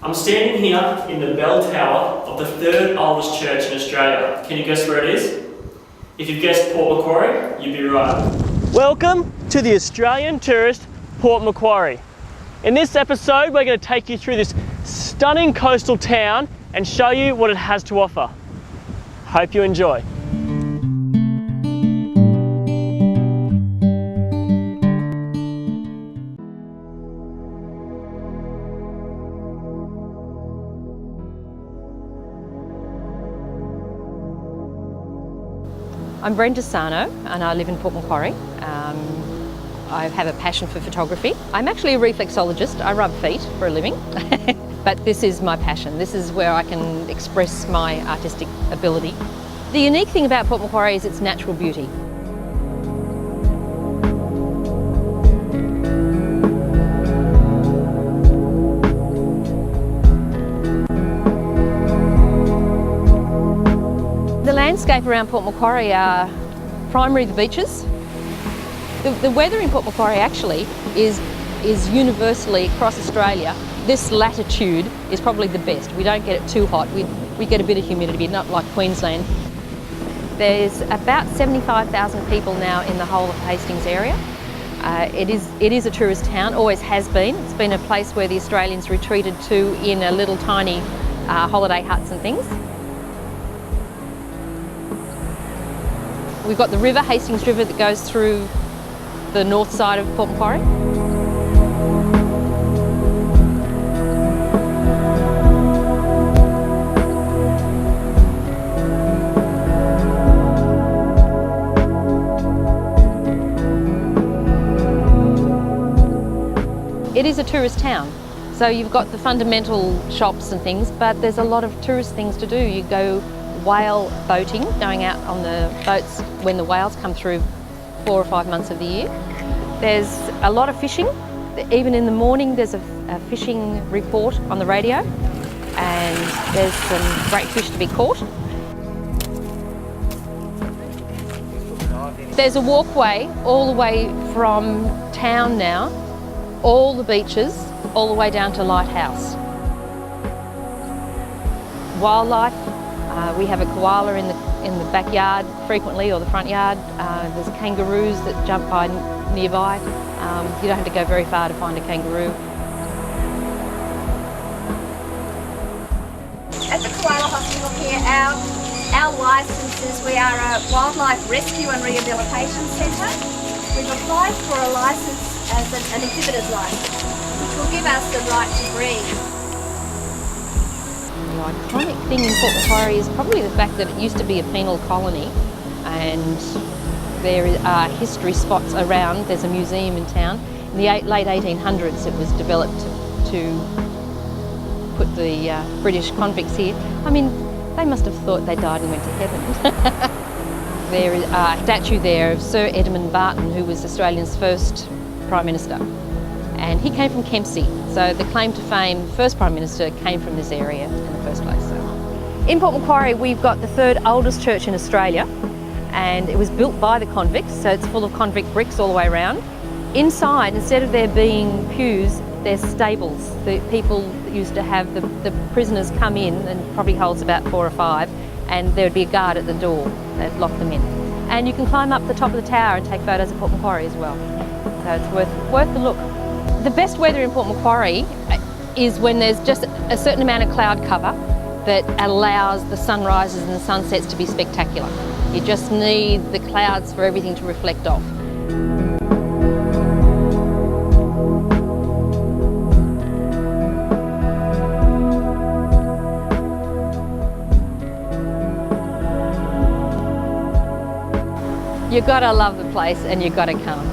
I'm standing here in the bell tower of the third oldest church in Australia. Can you guess where it is? If you've guessed Port Macquarie, you'd be right. Welcome to the Australian tourist Port Macquarie. In this episode, we're going to take you through this stunning coastal town and show you what it has to offer. Hope you enjoy. I'm Brenda Sarno and I live in Port Macquarie. I have a passion for photography. I'm actually a reflexologist. I rub feet for a living, but this is my passion. This is where I can express my artistic ability. The unique thing about Port Macquarie is its natural beauty. The landscape around Port Macquarie are primarily the beaches. The weather in Port Macquarie actually is universally across Australia. This latitude is probably the best. We don't get it too hot. We get a bit of humidity, not like Queensland. There's about 75,000 people now in the whole of Hastings area. It is a tourist town, always has been. It's been a place where the Australians retreated to in a little tiny holiday huts and things. We've got the river, Hastings River, that goes through the north side of Port Macquarie. It is a tourist town, so you've got the fundamental shops and things, but there's a lot of tourist things to do. You go whale boating, going out on the boats when the whales come through 4 or 5 months of the year. There's a lot of fishing. Even in the morning there's a fishing report on the radio and there's some great fish to be caught. There's a walkway all the way from town now, all the beaches, all the way down to Lighthouse. Wildlife. We have a koala in the backyard frequently, or the front yard. There's kangaroos that jump by nearby. You don't have to go very far to find a kangaroo. At the Koala Hospital here, our licences, we are a wildlife rescue and rehabilitation centre. We've applied for a licence as an exhibitor's licence, which will give us the right to breed. The iconic thing in Port Macquarie is probably the fact that it used to be a penal colony, and there are history spots around. There's a museum in town. In the late 1800s it was developed to put the British convicts here. I mean, they must have thought they died and went to heaven. There is a statue there of Sir Edmund Barton, who was Australia's first Prime Minister. And he came from Kempsey, so the claim to fame, first Prime Minister, came from this area in the first place. So. In Port Macquarie we've got the third oldest church in Australia, and it was built by the convicts, so it's full of convict bricks all the way around. Inside, instead of there being pews, there's stables. The people used to have the prisoners come in, and probably holds about 4 or 5, and there'd be a guard at the door. They'd lock them in. And you can climb up the top of the tower and take photos of Port Macquarie as well. So it's worth the look. The best weather in Port Macquarie is when there's just a certain amount of cloud cover that allows the sunrises and the sunsets to be spectacular. You just need the clouds for everything to reflect off. You've got to love the place and you've got to come.